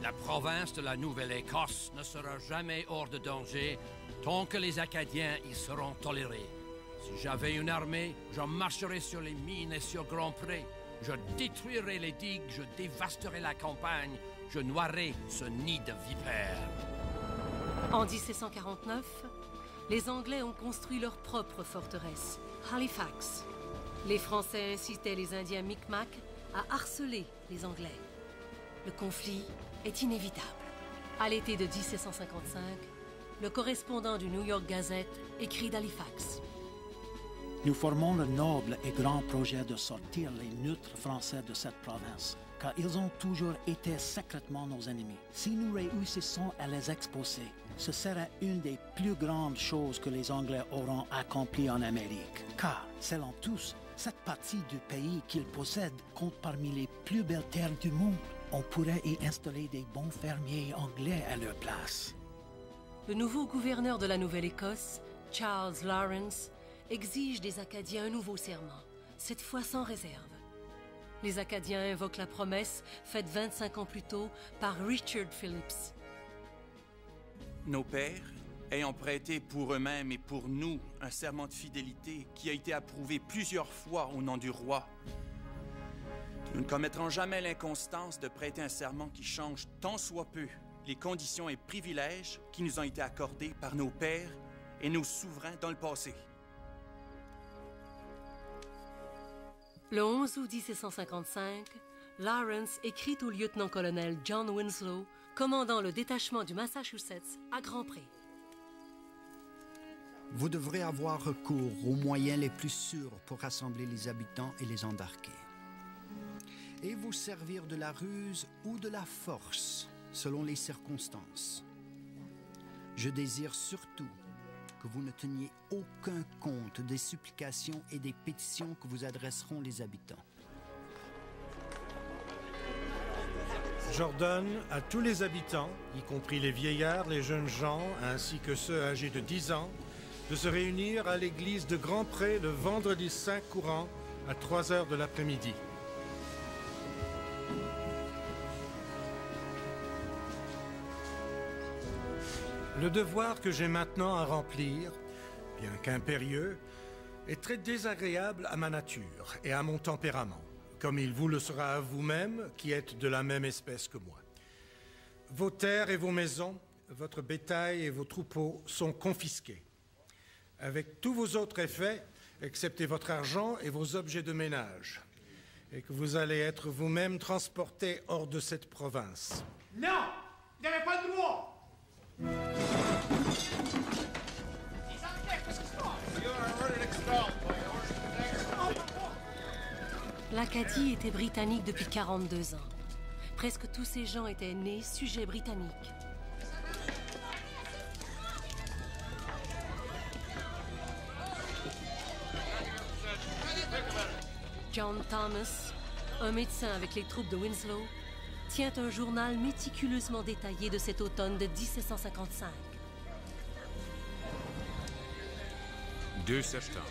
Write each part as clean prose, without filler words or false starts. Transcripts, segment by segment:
La province de la Nouvelle-Écosse ne sera jamais hors de danger tant que les Acadiens y seront tolérés. Si j'avais une armée, je marcherais sur les mines et sur Grand Pré. Je détruirais les digues, je dévasterais la campagne, je noierais ce nid de vipères. En 1749, les Anglais ont construit leur propre forteresse, Halifax. Les Français incitaient les Indiens Micmac à harceler les Anglais. Le conflit est inévitable. À l'été de 1755, le correspondant du New York Gazette écrit d'Halifax. Nous formons le noble et grand projet de sortir les neutres français de cette province, car ils ont toujours été secrètement nos ennemis. Si nous réussissons à les expulser, ce sera une des plus grandes choses que les Anglais auront accomplies en Amérique. Car, selon tous, cette partie du pays qu'ils possèdent compte parmi les plus belles terres du monde. On pourrait y installer des bons fermiers anglais à leur place. Le nouveau gouverneur de la Nouvelle-Écosse, Charles Lawrence, exige des Acadiens un nouveau serment, cette fois sans réserve. Les Acadiens invoquent la promesse faite 25 ans plus tôt par Richard Phillips. Nos pères, ayant prêté pour eux-mêmes et pour nous un serment de fidélité qui a été approuvé plusieurs fois au nom du roi, nous ne commettrons jamais l'inconstance de prêter un serment qui change tant soit peu les conditions et privilèges qui nous ont été accordés par nos pères et nos souverains dans le passé. Le 11 août 1755, Lawrence écrit au lieutenant-colonel John Winslow, commandant le détachement du Massachusetts à Grand Pré. Vous devrez avoir recours aux moyens les plus sûrs pour rassembler les habitants et les embarquer. Et vous servir de la ruse ou de la force, selon les circonstances. Je désire surtout que vous ne teniez aucun compte des supplications et des pétitions que vous adresseront les habitants. J'ordonne à tous les habitants, y compris les vieillards, les jeunes gens, ainsi que ceux âgés de 10 ans, de se réunir à l'église de Grand Pré le vendredi 5 courant à 3 heures de l'après-midi. Le devoir que j'ai maintenant à remplir, bien qu'impérieux, est très désagréable à ma nature et à mon tempérament, comme il vous le sera à vous-même, qui êtes de la même espèce que moi. Vos terres et vos maisons, votre bétail et vos troupeaux sont confisqués, avec tous vos autres effets, excepté votre argent et vos objets de ménage, et que vous allez être vous-même transportés hors de cette province. Non! Vous n'avez pas le droit! L'Acadie était britannique depuis 42 ans. Presque tous ces gens étaient nés sujets britanniques. John Thomas, un médecin avec les troupes de Winslow, tient un journal méticuleusement détaillé de cet automne de 1755. 2 septembre,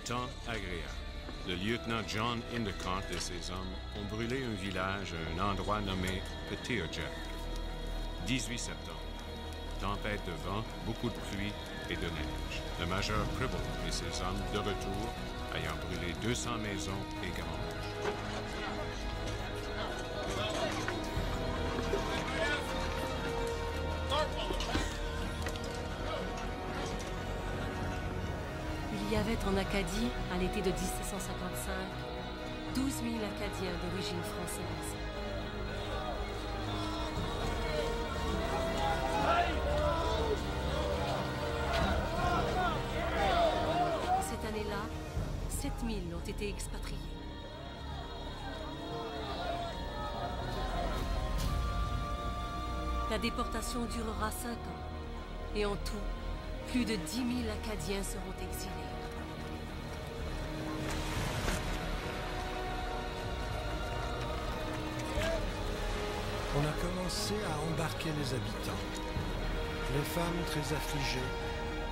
temps agréable. Le lieutenant John Endicott et ses hommes ont brûlé un village à un endroit nommé Petiojac. 18 septembre, tempête de vent, beaucoup de pluie et de neige. Le major Pribble et ses hommes de retour, ayant brûlé 200 maisons et granges. Il y avait en Acadie, à l'été de 1755, 12 000 Acadiens d'origine française. Cette année-là, 7 000 ont été expatriés. La déportation durera 5 ans, et en tout, plus de 10 000 Acadiens seront exilés. On a commencé à embarquer les habitants. Les femmes très affligées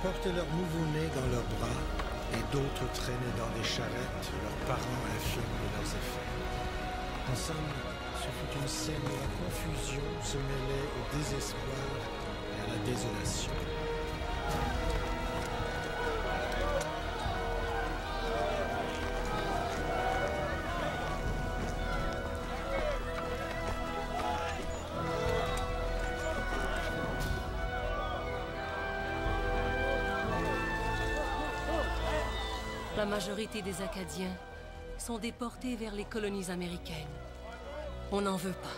portaient leurs nouveau-nés dans leurs bras et d'autres traînaient dans des charrettes leurs parents infirmes de leurs effets. En somme, Ce fut une scène où la confusion se mêlait au désespoir et à la désolation. La majorité des Acadiens sont déportés vers les colonies américaines. On n'en veut pas.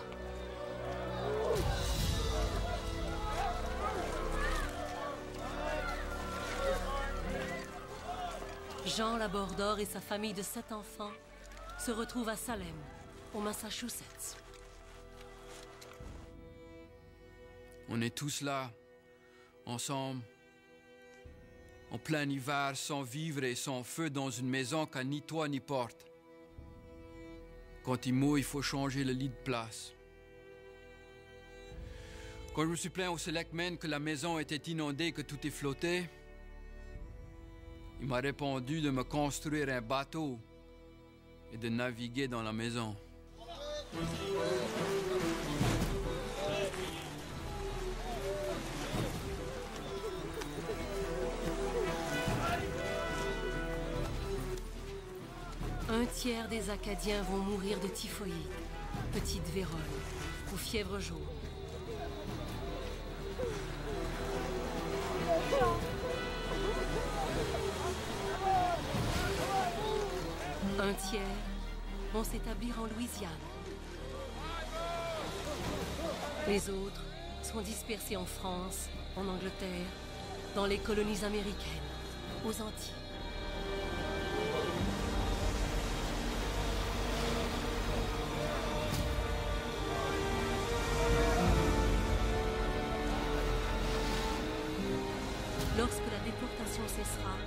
Jean Labordor et sa famille de 7 enfants se retrouvent à Salem, au Massachusetts. On est tous là, ensemble, en plein hiver, sans vivre et sans feu dans une maison qui n'a ni toit ni porte. Quand il mouille, il faut changer le lit de place. Quand je me suis plaint au Selectman que la maison était inondée, que tout est flotté, il m'a répondu de me construire un bateau et de naviguer dans la maison. Un tiers des Acadiens vont mourir de typhoïde, petite vérole ou fièvre jaune. Un tiers vont s'établir en Louisiane. Les autres sont dispersés en France, en Angleterre, dans les colonies américaines, aux Antilles. Lorsque la déportation cessera,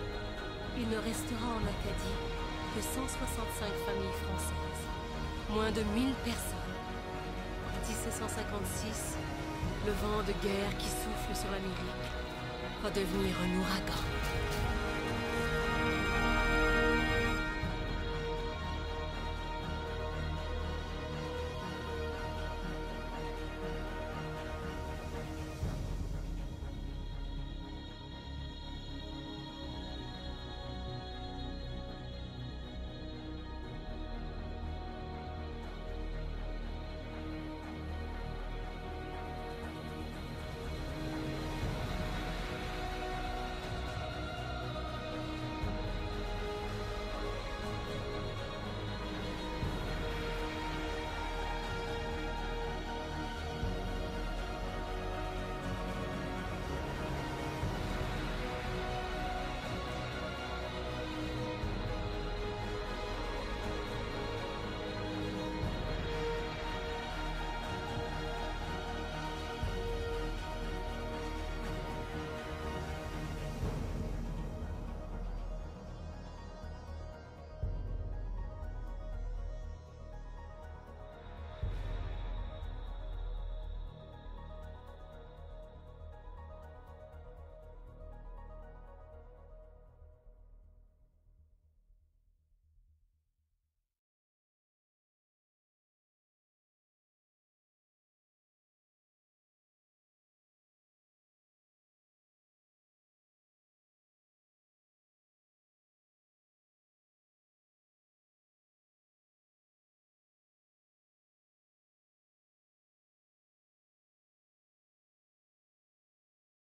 il ne restera en Acadie que 165 familles françaises, moins de 1000 personnes. En 1756, le vent de guerre qui souffle sur l'Amérique va devenir un ouragan.